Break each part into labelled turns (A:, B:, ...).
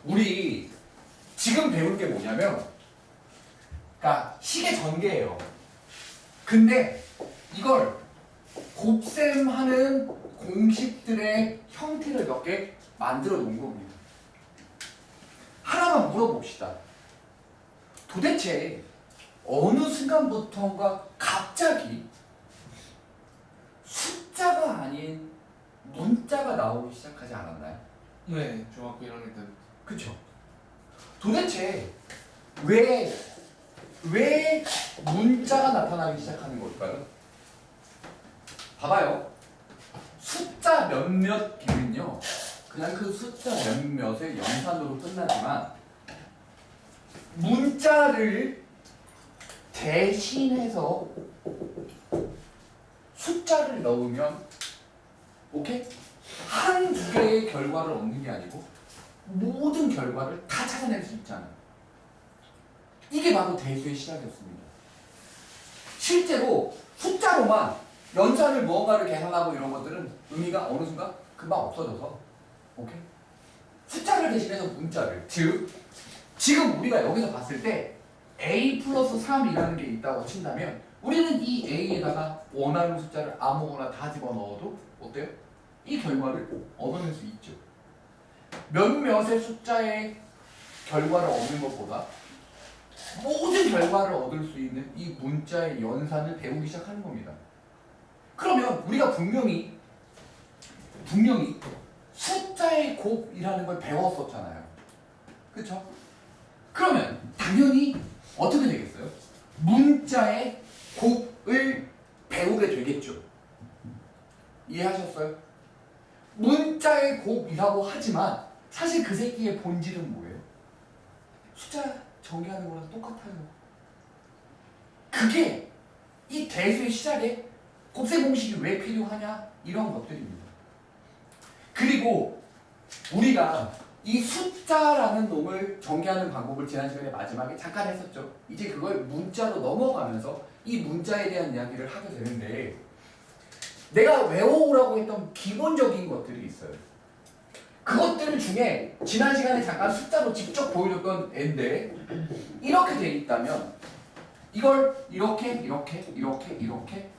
A: 우리 지금 배울 게 뭐냐면, 그러니까 시계 전개예요. 근데 이걸 곱셈하는 공식들의 형태를 몇 개 만들어 놓은 겁니다. 하나만 물어봅시다. 도대체 어느 순간부터인가 갑자기 숫자가 아닌 문자가 나오기 시작하지 않았나요?
B: 네, 중학교 1학년 때부터.
A: 그쵸? 도대체 왜 문자가 나타나기 시작하는 걸까요? 봐봐요. 숫자 몇몇 기는요, 그냥 그 숫자 몇몇의 연산으로 끝나지만, 문자를 대신해서 숫자를 넣으면, 오케이? 한두 개의 결과를 얻는 게 아니고 모든 결과를 다 찾아낼 수 있잖아요. 이게 바로 대수의 시작이었습니다. 실제로 숫자로만 연산을 무언가를 계산하고 이런 것들은 의미가 어느 순간 금방 없어져서, 오케이? 숫자를 대신해서 문자를, 즉 지금 우리가 여기서 봤을 때 a 플러스 3이라는 게 있다고 친다면, 우리는 이 a에다가 원하는 숫자를 아무거나 다 집어넣어도 어때요? 이 결과를 얻어낼 수 있죠. 몇몇의 숫자의 결과를 얻는 것보다 모든 결과를 얻을 수 있는 이 문자의 연산을 배우기 시작하는 겁니다. 그러면 우리가 분명히 숫자의 곱이라는 걸 배웠었잖아요. 그쵸? 그러면 당연히 어떻게 되겠어요? 문자의 곱을 배우게 되겠죠. 이해하셨어요? 문자의 곱이라고 하지만 사실 그 새끼의 본질은 뭐예요? 숫자 전개하는 거랑 똑같아요. 그게 이 대수의 시작에 곱셈 공식이 왜 필요하냐? 이런 것들입니다. 그리고 우리가 이 숫자라는 놈을 전개하는 방법을 지난 시간에 마지막에 잠깐 했었죠. 이제 그걸 문자로 넘어가면서 이 문자에 대한 이야기를 하게 되는데, 내가 외워오라고 했던 기본적인 것들이 있어요. 그것들 중에 지난 시간에 잠깐 숫자로 직접 보여줬던 애인데, 이렇게 돼 있다면 이걸 이렇게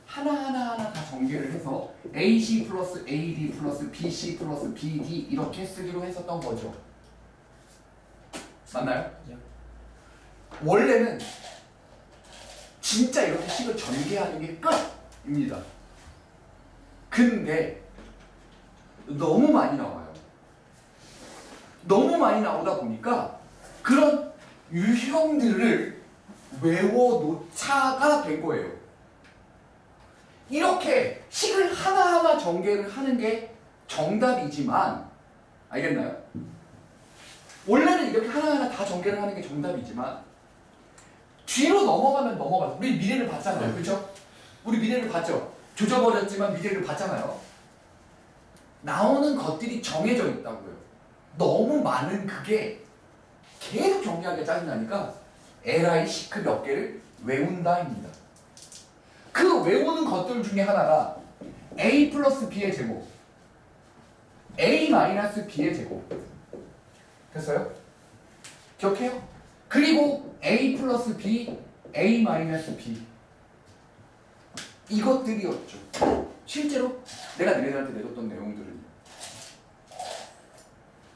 A: 하나하나 다 전개를 해서 AC 플러스 AD 플러스 BC 플러스 BD 이렇게 쓰기로 했었던 거죠. 맞나요? 원래는 진짜 이렇게 식을 전개하는 게 끝입니다. 근데 너무 많이 나와요. 너무 많이 나오다 보니까 그런 유형들을 외워놓자가 된 거예요. 이렇게 식을 하나하나 전개를 하는 게 정답이지만, 알겠나요? 원래는 이렇게 하나하나 다 전개를 하는 게 정답이지만, 뒤로 넘어가면 넘어가서 우리 미래를 봤잖아요. 그렇죠? 우리 미래를 봤죠? 조져버렸지만 미래를 봤잖아요. 나오는 것들이 정해져 있다고요. 너무 많은 그게 계속 정리하기가 짜증나니까 에라이 시크 몇 개를 외운다입니다. 그 외우는 것들 중에 하나가 a 플러스 b의 제곱, a 마이너스 b의 제곱. 됐어요? 기억해요? 그리고 a 플러스 b, a 마이너스 b. 이것들이었죠. 실제로 내가 너네들한테 내줬던 내용들은.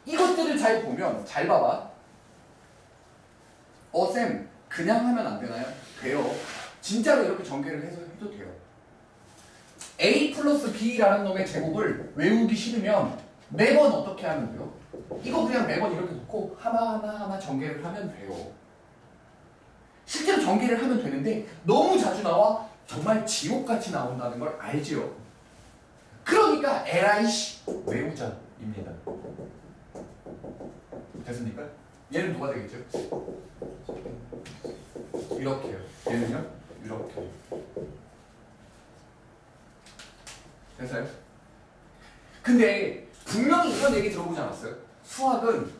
A: 이것들을 잘 보면, 잘 봐봐. 쌤, 그냥 하면 안 되나요? 돼요. 진짜로 이렇게 전개를 해서 해도 돼요. a 플러스 b라는 놈의 제곱을 외우기 싫으면 매번 어떻게 하면 돼요? 이거 그냥 매번 이렇게 놓고 하나하나 전개를 하면 돼요. 실제로 전개를 하면 되는데 너무 자주 나와 정말 지옥같이 나온다는 걸 알지요. 그러니까 에라이씨 외우자입니다. 됐습니까? 얘는 누가 되겠죠? 이렇게요. 얘는요? 이렇게. 됐어요? 근데 분명히 이런 얘기 들어보지 않았어요? 수학은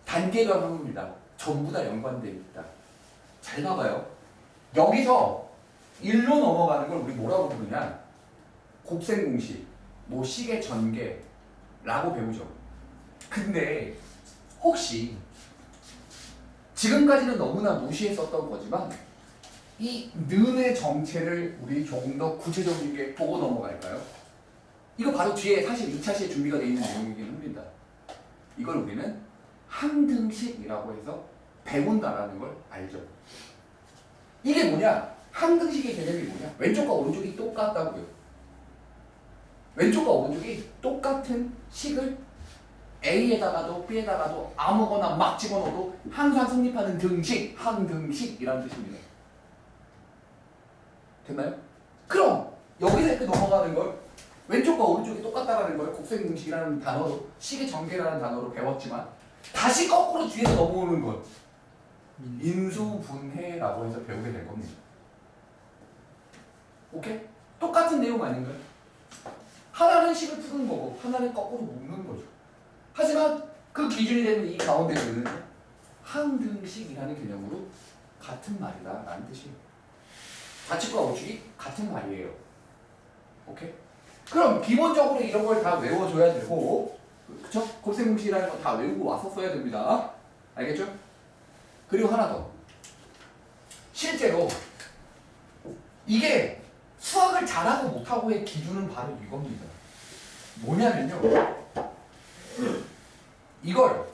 A: 단계별 항목입니다. 전부 다 연관되어 있다. 잘 봐봐요. 여기서 1로 넘어가는 걸 우리 뭐라고 부르냐? 곱셈 공식, 뭐 식의 전개라고 배우죠. 근데 혹시 지금까지는 너무나 무시했었던 거지만 이 는의 정체를 우리 조금 더 구체적이게 보고 넘어갈까요? 이거 바로 뒤에 사실 2차 시에 준비가 되어 있는 내용이긴 합니다. 이걸 우리는 항등식이라고 해서 배운다라는 걸 알죠. 이게 뭐냐? 항등식의 개념이 뭐냐? 왼쪽과 오른쪽이 똑같다고요. 왼쪽과 오른쪽이 똑같은 식을 A에다가도 B에다가도 아무거나 막 집어넣어도 항상 성립하는 등식, 항등식이라는 뜻입니다. 됐나요? 그럼 여기서 이렇게 넘어가는 걸 왼쪽과 오른쪽이 똑같다라는 걸 곱셈등식이라는 단어로 식의 전개라는 단어로 배웠지만 다시 거꾸로 뒤에서 넘어오는 걸 인수분해라고 해서 배우게 될 겁니다. 오케이? 똑같은 내용 아닌가요? 하나는 식을 푸는 거고 하나는 거꾸로 묶는 거죠. 하지만 그 기준이 되는 이 가운데는 항등식이라는 개념으로 같은 말이다 라는 뜻이에요. 좌측과 우측이 같은 말이에요. 오케이? 그럼 기본적으로 이런 걸 다 외워줘야 되고, 그쵸? 곱셈공식이라는 거 다 외우고 와서 써야 됩니다. 알겠죠? 그리고 하나 더. 실제로 이게 수학을 잘하고 못하고의 기준은 바로 이겁니다. 뭐냐면요. 이걸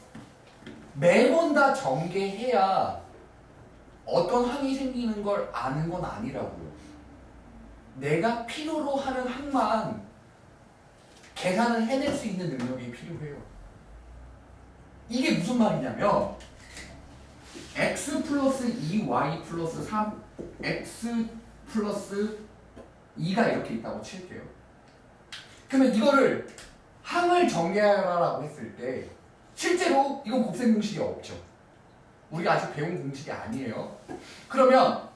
A: 매번 다 전개해야 어떤 항이 생기는 걸 아는 건 아니라고요. 내가 필요로 하는 항만 계산을 해낼 수 있는 능력이 필요해요. 이게 무슨 말이냐면 x 플러스 2y 플러스 3 x 플러스 2가 이렇게 있다고 칠게요. 그러면 이거를 항을 전개하라고 했을 때 실제로 이건 곱셈 공식이 없죠. 우리가 아직 배운 공식이 아니에요. 그러면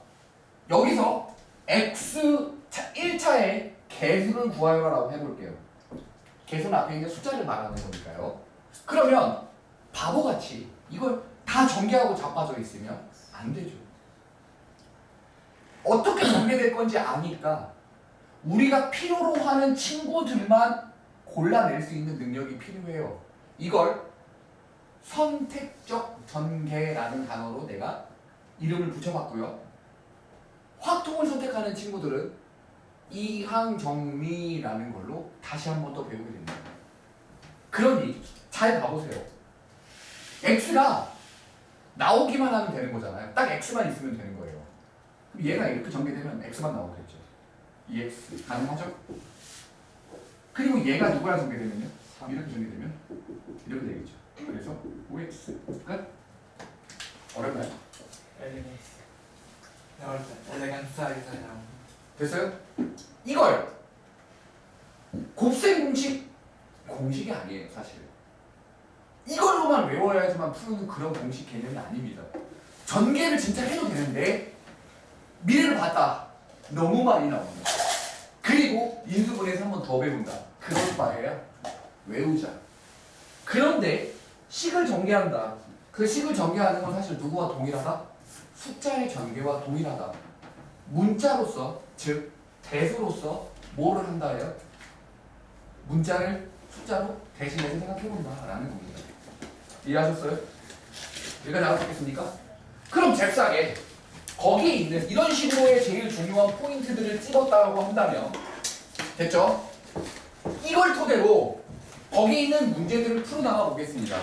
A: 여기서 x 1차에 개수를 구하여라라고 해볼게요. 개수는 앞에 있는 숫자를 말하는 거니까요. 그러면 바보같이 이걸 다 전개하고 자빠져 있으면 안 되죠. 어떻게 전개될 건지 아니까 우리가 필요로 하는 친구들만 골라낼 수 있는 능력이 필요해요. 이걸 선택적 전개라는 단어로 내가 이름을 붙여봤고요. 확통을 선택하는 친구들은 이항정리라는 걸로 다시 한 번 더 배우게 됩니다. 그러니 잘 봐보세요. x가 나오기만 하면 되는 거잖아요. 딱 x만 있으면 되는 거예요. 그럼 얘가 이렇게 전개되면 x만 나오겠죠. 2x 가능하죠? 그리고 얘가 누구랑 전개되면요? 이렇게 전개되면 이렇게 되겠죠. 그래서 5x 끝? 어렵나요?
B: 엘리건스. 나올 때 엘레간스 하기가 나오고.
A: 됐어요? 이걸 곱셈 공식이 아니에요 사실. 이걸로만 외워야지만 푸는 그런 공식 개념이 아닙니다. 전개를 진짜 해도 되는데 미래를 봤다. 너무 많이 나옵니다. 그리고 인수분해에서 한 번 더 배운다. 그것 봐야 외우자. 그런데 식을 전개한다. 그 식을 전개하는 건 사실 누구와 동일하다? 숫자의 전개와 동일하다. 문자로서, 즉 대수로서 뭐를 한다예요? 문자를 숫자로 대신해서 생각해본다라는 겁니다. 이해하셨어요? 여기까지 알아듣겠습니까? 그럼 잽싸게 거기에 있는 이런 식으로의 제일 중요한 포인트들을 찍었다고 한다면 됐죠? 이걸 토대로 거기에 있는 문제들을 풀어나가 보겠습니다.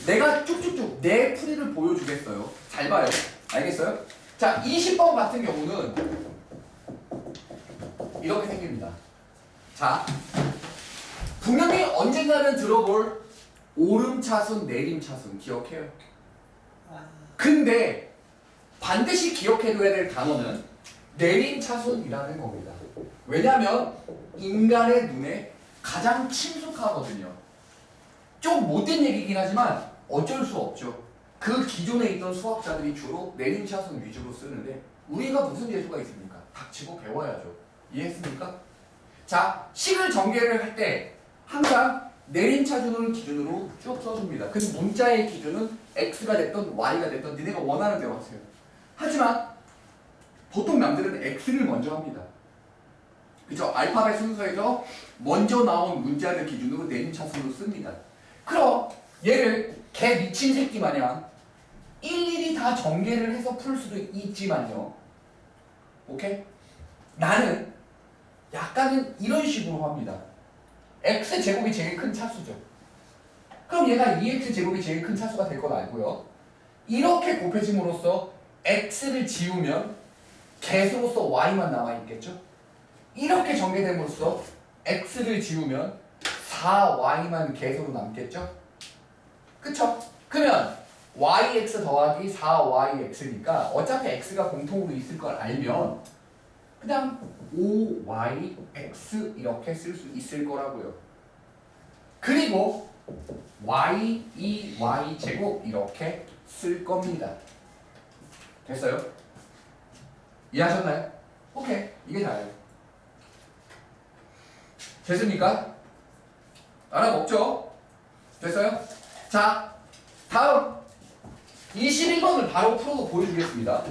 A: 내가 쭉쭉쭉 내 풀이를 보여주겠어요. 잘 봐요. 알겠어요? 자, 20번 같은 경우는 이렇게 생깁니다. 자, 분명히 언젠가는 들어볼 오름차순, 내림차순 기억해요. 근데 반드시 기억해둬야 될 단어는 내림차순이라는 겁니다. 왜냐하면 인간의 눈에 가장 친숙하거든요. 좀 못된 얘기긴 하지만 어쩔 수 없죠. 그 기존에 있던 수학자들이 주로 내림차순 위주로 쓰는데 우리가 무슨 예수가 있습니까? 닥치고 배워야죠. 이해했습니까? 자, 식을 전개를 할 때 항상 내림차순을 기준으로 쭉 써줍니다. 그래서 문자의 기준은 x가 됐던 y가 됐던 니네가 원하는 대로 하세요. 하지만 보통 남들은 x를 먼저 합니다. 그죠? 알파벳 순서에서 먼저 나온 문자를 기준으로 내림차순으로 씁니다. 그럼 얘를 개 미친 새끼 마냥 일일이 다 전개를 해서 풀 수도 있지만요. 오케이? 나는 약간은 이런 식으로 합니다. x제곱이 제일 큰 차수죠. 그럼 얘가 2x제곱이 제일 큰 차수가 될 건 알고요. 이렇게 곱해짐으로써 x를 지우면 개수로서 y만 남아있겠죠? 이렇게 전개됨으로써 x를 지우면 4y만 개수로 남겠죠? 그쵸? 그러면 yx 더하기 4yx니까 어차피 x가 공통으로 있을 걸 알면 그냥 5yx 이렇게 쓸 수 있을 거라고요. 그리고 y 2y 제곱 이렇게 쓸 겁니다. 됐어요? 이해하셨나요? 오케이, 이게 다예요. 됐습니까? 알아먹죠? 됐어요? 자, 다음 21번을 바로 풀어서 보여주겠습니다.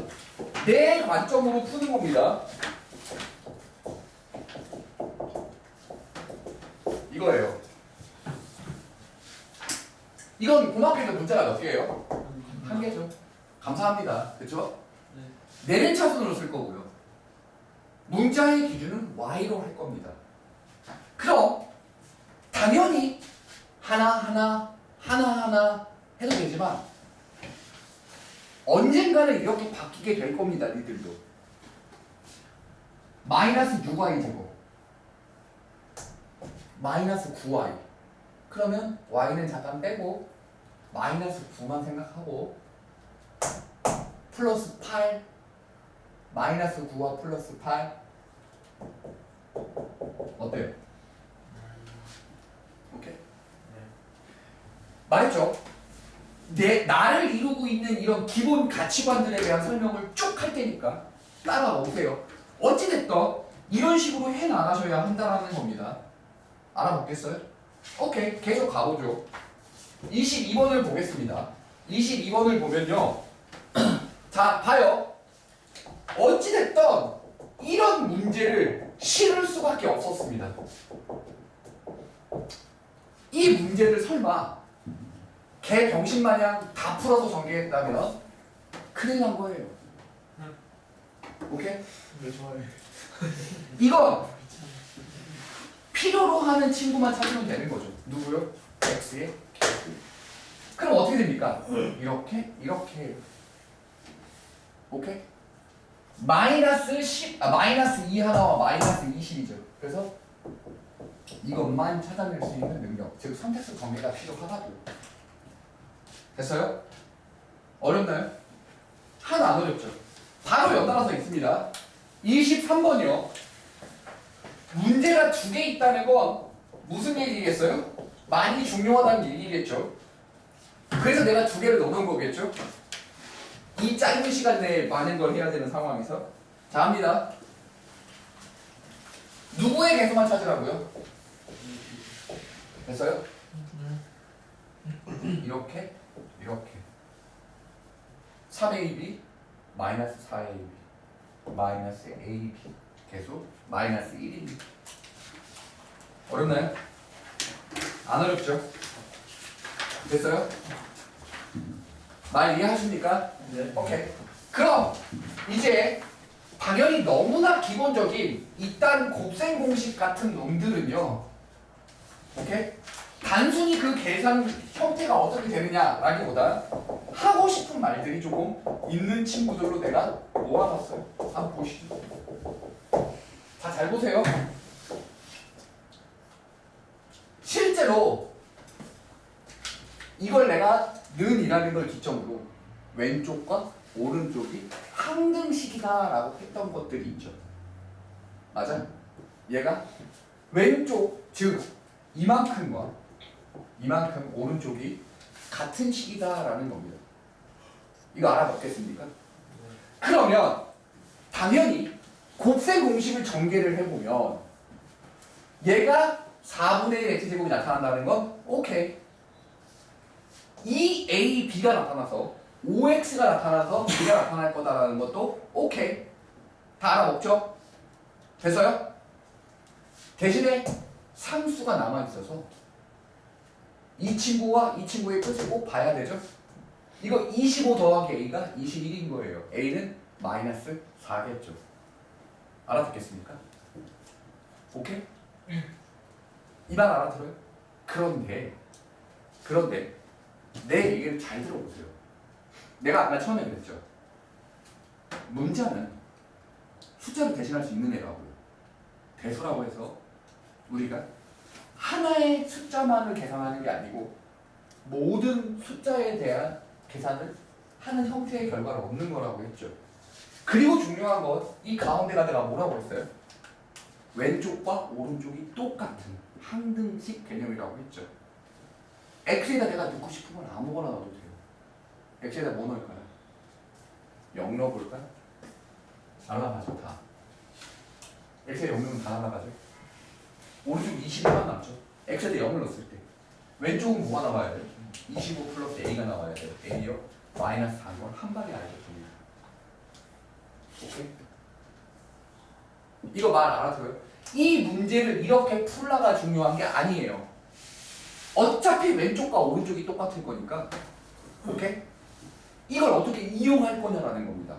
A: 내 관점으로 푸는 겁니다. 이거예요. 이건 고등학교 때 문자가 몇 개예요? 한 개죠. 감사합니다. 그렇죠? 내는 차순으로 쓸 거고요. 문자의 기준은 y로 할 겁니다. 그럼 당연히 하나하나 해도 되지만 언젠가는 이렇게 바뀌게 될 겁니다. 니들도. 마이너스 6y 제곱 마이너스 9y 그러면 y는 잠깐 빼고 마이너스 9만 생각하고 플러스 8 마이너스 9와 플러스 8 어때요? 오케이? 말했죠? 나를 이루고 있는 이런 기본 가치관들에 대한 설명을 쭉 할 테니까 따라오세요. 어찌됐든 이런 식으로 해나가셔야 한다는 겁니다. 알아먹겠어요? 오케이, 계속 가보죠. 22번을 보겠습니다. 22번을 보면요. 자, 봐요. 어찌됐든 이런 문제를 실을 수밖에 없었습니다. 이 문제를 설마 개 병신마냥 다 풀어서 전개했다면 큰일 난 거예요. 오케이?
B: 왜 좋아해?
A: 이건 필요로 하는 친구만 찾으면 되는 거죠. 누구요? x의 개수. 그럼 어떻게 됩니까? 이렇게 오케이? 마이너스 2 하나와 마이너스 20이죠. 그래서 이것만 찾아낼 수 있는 능력, 즉 선택수 관계가 필요하다고. 됐어요? 어렵나요? 하나 안 어렵죠? 바로 연달아서 있습니다. 23번이요. 문제가 2개 있다는 건 무슨 얘기겠어요? 많이 중요하다는 얘기겠죠. 그래서 내가 2개를 넣은 거겠죠. 이 짧은 시간 내에 많은 걸 해야 되는 상황에서. 자, 합니다. 누구의 개수만 찾으라고요? 됐어요? 이렇게 3ab 마이너스 4ab 마이너스 ab 개수 마이너스 1입니다. 어렵나요? 안 어렵죠? 됐어요? 말 이해하십니까?
B: 네.
A: 오케이. 그럼 이제 당연히 너무나 기본적인 이딴 곱셈 공식 같은 놈들은요. 오케이? 단순히 그 계산 형태가 어떻게 되느냐라기보다 하고 싶은 말들이 조금 있는 친구들로 내가 모아봤어요. 한번 보시죠. 자, 잘 보세요. 실제로 이걸 내가 는이라는 걸 기점으로 왼쪽과 오른쪽이 항등식이다라고 했던 것들이 있죠. 맞아? 얘가 왼쪽, 즉 이만큼 오른쪽이 같은 식이다라는 겁니다. 이거 알아먹겠습니까? 그러면 당연히 곱셈 공식을 전개를 해보면 얘가 4분의 1 x제곱이 나타난다는 건 오케이. 2ab가 나타나서 5x가 나타나서 b가 나타날 거다라는 것도 오케이. 다 알아먹죠? 됐어요? 대신에 상수가 남아있어서 이 친구와 이 친구의 끝을 꼭 봐야 되죠. 이거 25 더하기 A가 21인 거예요. A는 마이너스 4겠죠. 알아듣겠습니까? 오케이? 이 말 알아들어요? 그런데 내 얘기를 잘 들어보세요. 내가 아까 처음에 그랬죠. 문자는 숫자를 대신할 수 있는 애라고요. 대수라고 해서 우리가 하나의 숫자만을 계산하는 게 아니고 모든 숫자에 대한 계산을 하는 형태의 결과를 얻는 거라고 했죠. 그리고 중요한 건 이 가운데가 내가 뭐라고 했어요? 왼쪽과 오른쪽이 똑같은 항등식 개념이라고 했죠. x에다 내가 넣고 싶으면 아무거나 넣어도 돼요. x에다 뭐 넣을까요? 0 넣어볼까요? 날라가죠. 다. x에 0 넣으면 다 날라가죠. 오른쪽 21만 남죠. x에다 0을 넣었을 때 왼쪽은 뭐가 나와야 돼요? 25 플러스 a가 나와야 돼요. a요? 마이너스 4인 건 한 방에 알죠. 오케이? 이거 말 알아들어요? 이 문제를 이렇게 풀라가 중요한 게 아니에요. 어차피 왼쪽과 오른쪽이 똑같을 거니까. 오케이? 이걸 어떻게 이용할 거냐라는 겁니다.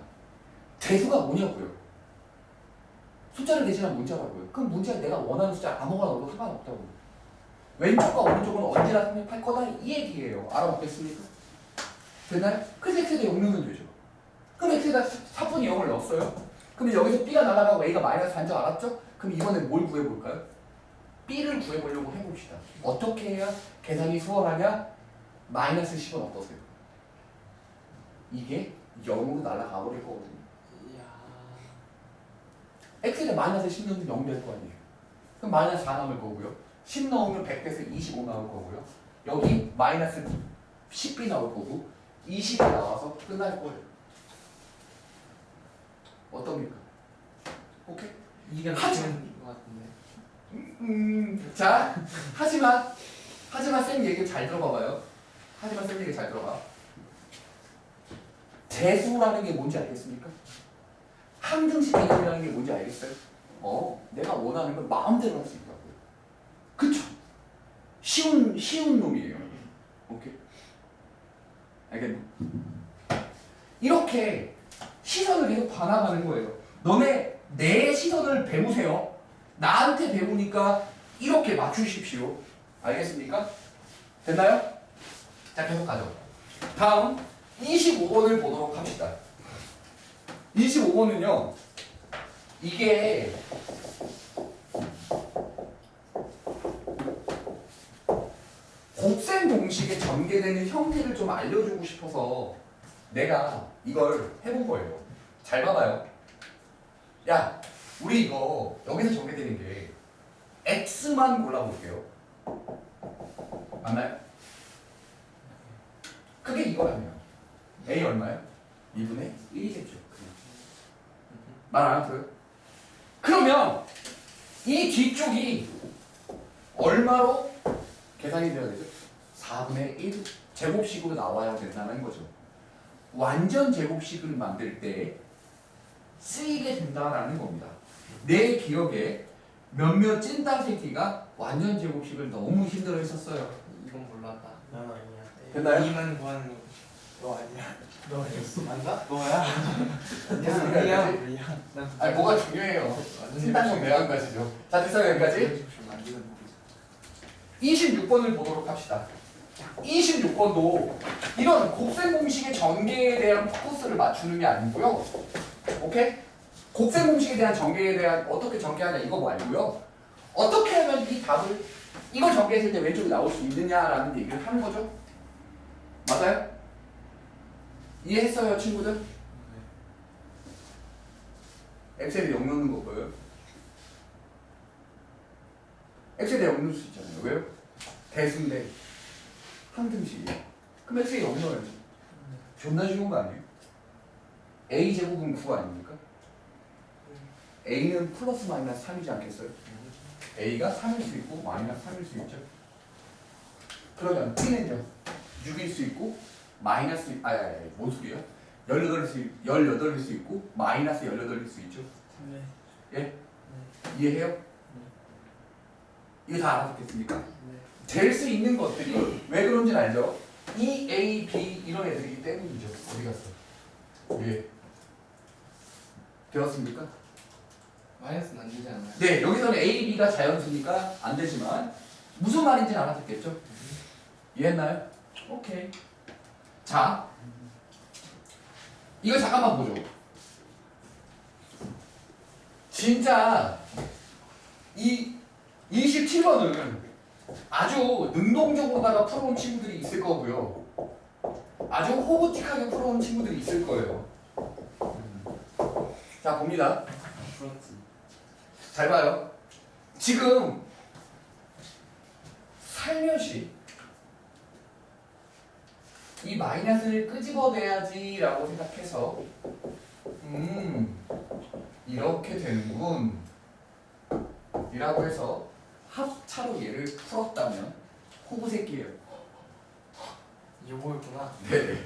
A: 대수가 뭐냐고요? 숫자를 대신한 문자라고요. 그럼 문제는 내가 원하는 숫자 아무거나 넣어도 상관없다고요. 왼쪽과 오른쪽은 언제나 성립할 거다 이 얘기예요. 알아먹겠습니까? 됐나요? 그래서 x에다 0 넣으면 되죠. 그럼 x에다 4분의 0을 넣었어요. 그럼 여기서 b가 날아가고 a가 마이너스 4인 줄 알았죠? 그럼 이번엔 뭘 구해볼까요? b를 구해보려고 해봅시다. 어떻게 해야 계산이 수월하냐? 마이너스 10은 어떠세요? 이게 0으로 날아가 버릴 거거든요.
B: 이야.
A: x에다 마이너스 10 넣으면 0 될 거 아니에요. 그럼 마이너스 4 남을 거고요. 10 넣으면 100 돼서 25 나올 거고요. 여기 마이너스 10b 나올 거고 20이 나와서 끝날 거예요. 어떻습니까? 오케이?
B: 이게
A: 하지.
B: 맞는 것 같은데.
A: 자, 하지만 쌤 얘기 잘 들어봐봐요. 하지만 쌤 얘기 잘 들어봐. 대수라는 게 뭔지 알겠습니까? 항등식 개념이라는 게 뭔지 알겠어요? 내가 원하는 걸 마음대로 할 수 있다고요. 그쵸? 쉬운 놈이에요. 오케이? 알겠니? 이렇게 시선을 계속 반항하는 거예요. 너네 내 시선을 배우세요. 나한테 배우니까 이렇게 맞추십시오. 알겠습니까? 됐나요? 자, 계속 가죠. 다음 25번을 보도록 합시다. 25번은요. 이게 곱셈 공식에 전개되는 형태를 좀 알려주고 싶어서 내가 이걸 해본 거예요. 잘 봐봐요. 야, 우리 이거 여기서 전개되는 게 x만 골라볼게요. 맞나요? 그게 이거라면 a 얼마예요? 2분의 1이겠죠. 말 안 하고요? 그러면 이 뒤쪽이 얼마로 계산이 되어야 되죠? 4분의 1 제곱식으로 나와야 된다는 거죠. 완전 제곱식을 만들 때 쓰이게 된다라는 겁니다. 내 기억에 몇몇 찐따새끼가 완전 제곱식을 너무 힘들어 했었어요.
B: 이건 몰랐다. 난 아니야.
A: 됐나요?
B: 2만 구하는 너 아니야. 너 아니었어. 맞나? 너야?
A: 됐습니까?
B: 아니야.
A: 아니 뭐가 중요해요. 찐따는 매한 가지죠. 자, 됐어요 여기까지. 26번을 보도록 합시다. 26번도 이런 곱셈 공식의 전개에 대한 포커스를 맞추는 게 아니고요. 오케이? 곱셈 공식에 대한 전개에 대한 어떻게 전개하냐 이거 말고요. 어떻게 하면 이 답을 이걸 전개했을 때 왼쪽이 나올 수 있느냐라는 얘기를 하는 거죠. 맞아요? 이해했어요 친구들? 엑셀에 0 넣는 거 보여요? 엑셀에 0 넣을 수 있잖아요. 왜요? 대수인데 항등식이에요. 그럼 엑셀에 0 넣어야지. 존나 쉬운 거 아니에요? a제곱은 9 아닙니까? a는 플러스 마이너스 3이지 않겠어요? a가 3일 수 있고 마이너스 3일 수 있죠. 그러면 b는요 6일 수 있고 마이너스 뭔 소리야? 18일 수 있고 마이너스 18일 수 있죠.
B: 네.
A: 예? 이해해요? 이거 다 알아듣겠습니까?
B: 네.
A: 될 수 있는 것들이 왜 그런지 알죠? E, A, B 이런 애들이기 때문이죠. 어디 갔어? 위에 되었습니까?
B: 마이너스는 안 되지 않아요?
A: 네, 여기서는 A, B가 자연수니까 안 되지만 무슨 말인지는 알아듣겠죠? 이해했나요? 오케이. 자, 이거 잠깐만 보죠. 진짜 이 27번은 아주 능동적으로다가 풀어온 친구들이 있을 거고요. 아주 호구틱하게 풀어온 친구들이 있을 거예요. 자, 봅니다.
B: 프론트.
A: 잘 봐요. 지금 살며시 이 마이너스를 끄집어내야지라고 생각해서 이렇게 되는군 이라고 해서 합차로 얘를 풀었다면 호구새끼예요.
B: 요거였구나.
A: 네네.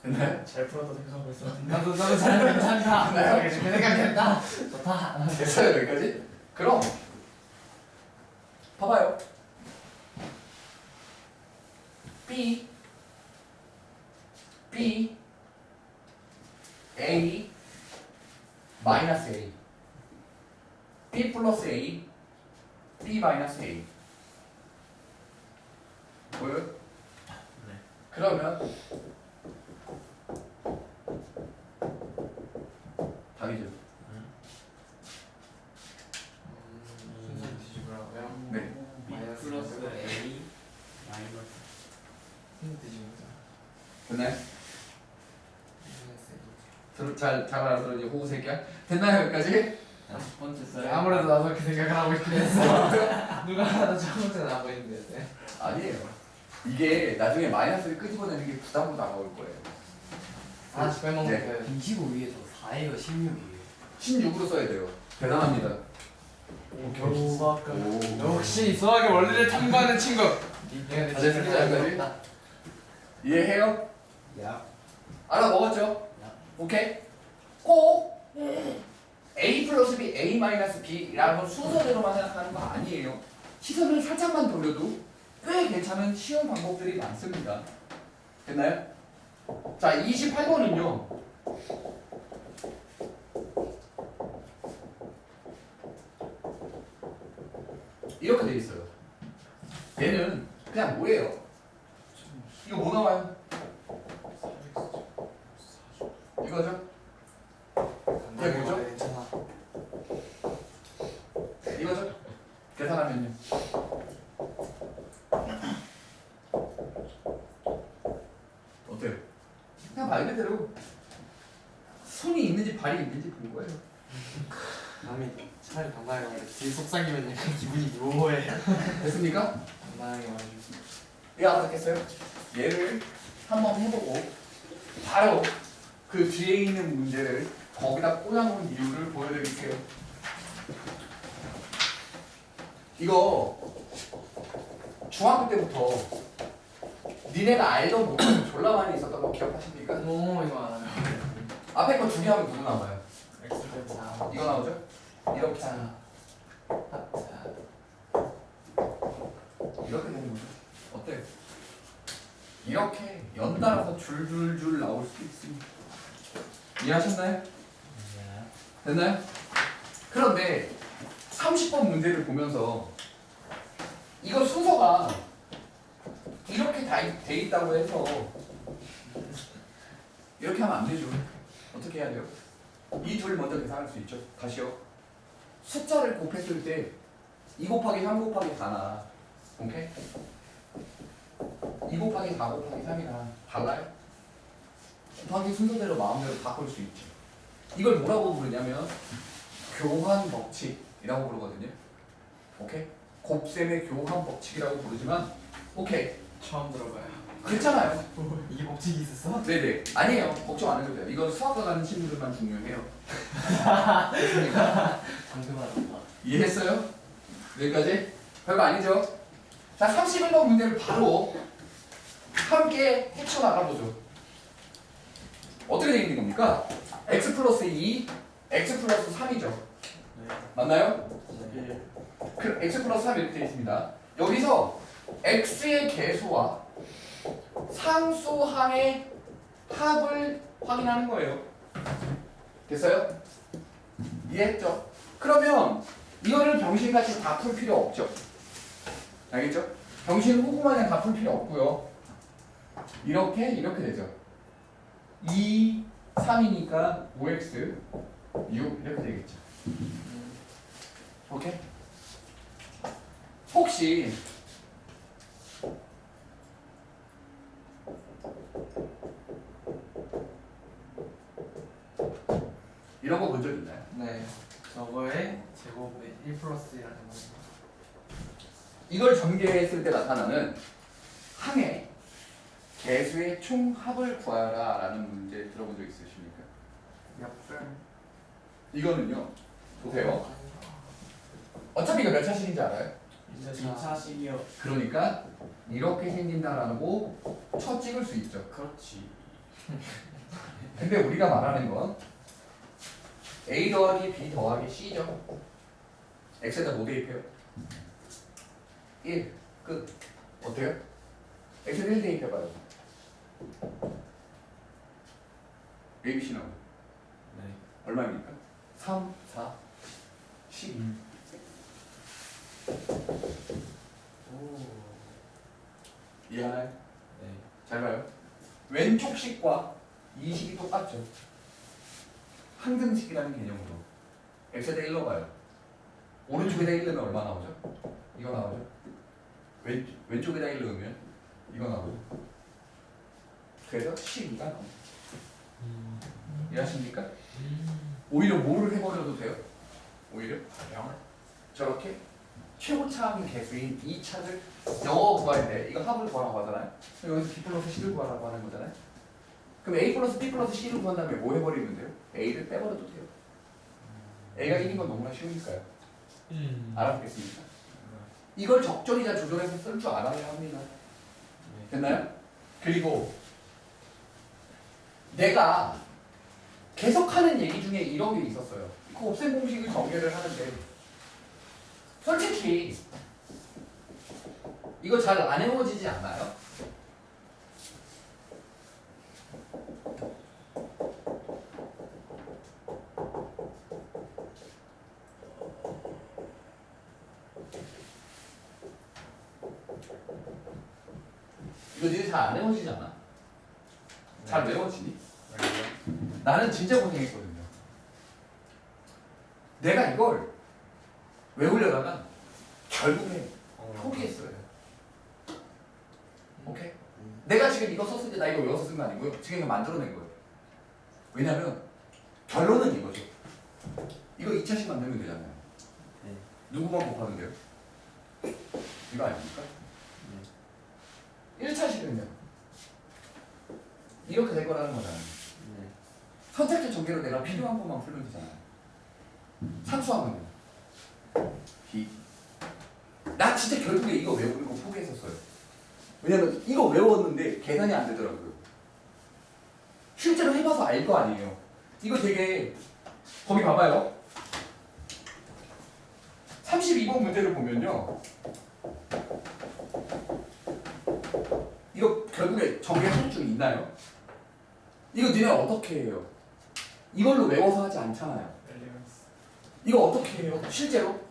A: 됐나요?
B: 잘 풀어도 생각하고 있어. 나도 잘 괜찮다.
A: 됐나요?
B: 그 생각 된다. 좋다.
A: 됐어요 여기까지? 그럼 봐봐요. B A 마이너스 A B 플러스 A B 마이너스 A 보여요?
B: 네.
A: 그러면 답이죠.
B: 순서 뒤집으라고요?
A: 네.
B: 마이너스
C: 플러스
B: 제곱.
C: A 마이너스
B: 순서 뒤집으자.
A: 됐나요?
B: 마이너스
A: 잘 알아들었니 호구새끼야? 됐나요 여기까지?
C: 다섯 번째
B: A.
C: 썰
B: 아무래도 나도 그렇게 생각을 하고 있긴 했어. 누가 하나 첫 번째 나고 있는데.
A: 아니에요. 이게 나중에 마이너스를 끄집어내는 게 부담으로 다가올 거예요.
B: 하나씩 빼먹는
A: 네.
B: 게.
C: 25위에서 4예요 16이에요
A: 16으로 써야 돼요. 대단합니다.
B: 교과가.
A: 오.
B: 역시 수학의 원리를 탐구하는 친구.
A: 다 됐습니다, 여기까지? 이해해요?
C: 야
A: 알아먹었죠? 오케이? 꼭 A 플러스 B, A 마이너스 B라는 건 순서대로만 생각하는 거 아니에요. 시선을 살짝만 돌려도 꽤 괜찮은 쉬운 방법들이 많습니다. 됐나요? 자, 28번은요. 이렇게 돼 있어요. 얘는 그냥 뭐예요? 이거 뭐 나와요? 이거죠? 이게 뭐죠?
B: 괜찮아.
A: 이거죠? 계산하면요. 어때요? 그냥 말 그대로 손이 있는지 발이 있는지 본 거예요.
B: 남이 차라리 당당하게 말해. 뒤에 속삭이면 약간 기분이 묘해.
A: 됐습니까?
B: 당당하게 말해주고.
A: 이해 알아듣겠어요? 얘를 한번 해보고 바로 그 뒤에 있는 문제를 거기다 꽂아놓은 이유를 보여드릴게요. 이거 중학교 때부터 니네가 알던 문제는 졸라 많이 있었던 거 기억하십니까?
B: 오 이거 알아요.
A: 앞에 거 두 개 하면 누구 나와요?
B: 엑스펜사.
A: 이거 나오죠? 이렇게 하나
B: 합차.
A: 이렇게 되는 거죠. 어때요? 이렇게 연달아서 줄줄줄 나올 수 있습니다. 이해하셨나요? 됐나요? 그런데 30번 문제를 보면서 이거 순서가 이렇게 돼 있다고 해서 이렇게 하면 안 되죠. 어떻게 해야 돼요? 이 둘 먼저 계산할 수 있죠. 다시요. 숫자를 곱했을 때 2 곱하기 3 곱하기 4나 오케이? 2 곱하기 4 곱하기 3이랑 달라요? 곱하기 순서대로 마음대로 바꿀 수 있죠. 이걸 뭐라고 부르냐면 교환 법칙이라고 부르거든요. 오케이? 곱셈의 교환 법칙이라고 부르지만 오케이.
B: 처음 들어봐요.
A: 그렇잖아요.
B: 이게 법칙이 있었어?
A: 네네. 아니에요. 걱정 안 해도 돼요. 이건 수학과 가는 친구들만 중요해요. 됐습니까?
C: 방금 알았다
A: 이해했어요? 여기까지? 별거 아니죠? 자, 31번 문제를 바로 함께 헤쳐나가보죠. 어떻게 되어 있는 겁니까? x 플러스 2, x 플러스 3이죠. 맞나요?
C: 네
A: 그 x 플러스 3 이렇게 되어 있습니다. 여기서 x의 개수와 상수항의 합을 확인하는 거예요. 됐어요? 이해했죠? 그러면 이거를 병신같이 다 풀 필요 없죠. 알겠죠? 병신 호구마냥 다 풀 필요 없고요. 이렇게 되죠. 2, 3이니까 5x, 6 이렇게 되겠죠. 오케이? 혹시 이런 거 본 적 있나요?
B: 네. 저거에 제곱에 1 플러스 1하는 거.
A: 이걸 전개했을 때 나타나는 항의 개수의 총합을 구하라 라는 문제 들어본 적 있으십니까?
B: 옆을.
A: 이거는요, 보세요. 어차피 이거 몇 차식인지 알아요?
C: 2차식이요.
A: 그러니까 이렇게 생긴다라고 쳐 찍을 수 있죠.
C: 그렇지.
A: 근데 우리가 말하는 건 A 더하기 B 더하기 C죠. X에다 뭐 대입해요? 1. 끝. 어때요? X에다 1 대입해봐요. A, B, C 나오죠.
C: 네.
A: 얼마입니까? 3, 4, 12.
C: 오.
A: 이해하나요?
C: 네.
A: 잘 봐요. 왼쪽 식과 이 식이 똑같죠. 항등식이라는 개념으로 x에다 1 넣어봐요. 오른쪽에다 1 넣으면 얼마 나오죠? 이거 나오죠? 왼쪽에다 1 넣으면 이거 나오죠? 그래서 12가 나옵니다. 이해하십니까? 오히려 뭐를 해버려도 돼요? 오히려 저렇게 최고차항의 개수인 2차를 영어 구할 때 이거 합을 구하라고 하잖아요. 여기서 B 플러스 C를 구하라고 하는 거잖아요. 그럼 A 플러스 B 플러스 C를 구한 다음에 뭐 해버리면 돼요? A를 빼버려도 돼요. A가 1인 건 너무나 쉬우니까요. 알아듣겠습니까? 이걸 적절히자 조절해서 쓸 줄 알아야 합니다. 됐나요? 그리고 내가 계속하는 얘기 중에 이런 게 있었어요. 그 곱셈 공식을 전개를 하는데 솔직히 이거 잘 안 외워지지 않나요? 이거 니네 잘 안 외워지지 않아? 잘 외워지니? 나는 진짜 고생했거든요. 내가 이걸 외우려다가 결국에 포기했어요. 오케이? 내가 지금 이거 썼을 때 나 이거 외워서 쓴 거 아니고요. 지금 이거 만들어낸 거예요. 왜냐면 결론은 이거죠. 이거 2차식 만들면 되잖아요.
C: 네.
A: 누구만 곱하는데요? 이거 아닙니까? 1차식은요. 이렇게 될 거라는 거잖아요.
C: 네.
A: 선택적 전개로 내가 필요한 것만 풀면 되잖아요. 상수하면요. B. 나 진짜 결국에 이거 외우는 거 포기했었어요. 왜냐면 이거 외웠는데 계산이 안 되더라고요. 실제로 해봐서 알 거 아니에요. 이거 되게 거기 봐봐요. 32번 문제를 보면요. 이거 결국에 전개할 줄 있나요? 이거 니네 어떻게 해요? 이걸로 외워서 하지 않잖아요. 이거 어떻게 해요? 실제로?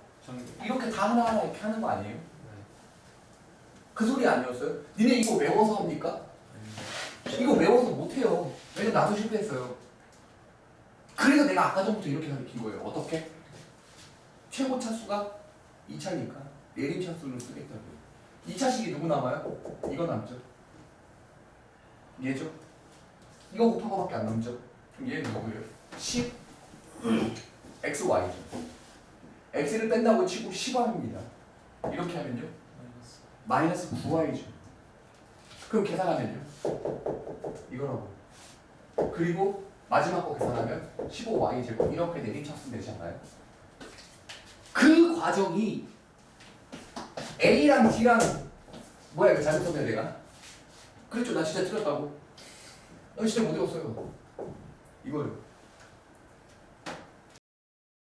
A: 이렇게 다 하나하나 이렇게 하는 거 아니에요? 그 소리 아니었어요? 니네 이거 외워서 합니까? 이거 외워서 못해요. 왜냐면 나도 실패했어요. 그래서 내가 아까 전부터 이렇게 가르친 거예요. 어떻게? 최고 차수가 2차니까 내림 차수를 쓰겠다고요. 2차식이 누구 남아요? 이거 남죠. 얘죠? 이거 곱한 거밖에 안 남죠. 그럼 얘는 누구예요? 10 XY죠. X를 뺀다고 치고 10Y입니다. 이렇게 하면요. 마이너스 9Y죠. 그럼 계산하면요. 이거라고. 그리고 마지막 거 계산하면 15Y 제곱 이렇게 내림차수 되지 않나요? 그 과정이 A랑 D랑 뭐야 이거 잘못 썼네 내가. 그랬죠. 나 진짜 틀렸다고. 나 진짜 못 외웠어요. 이거를.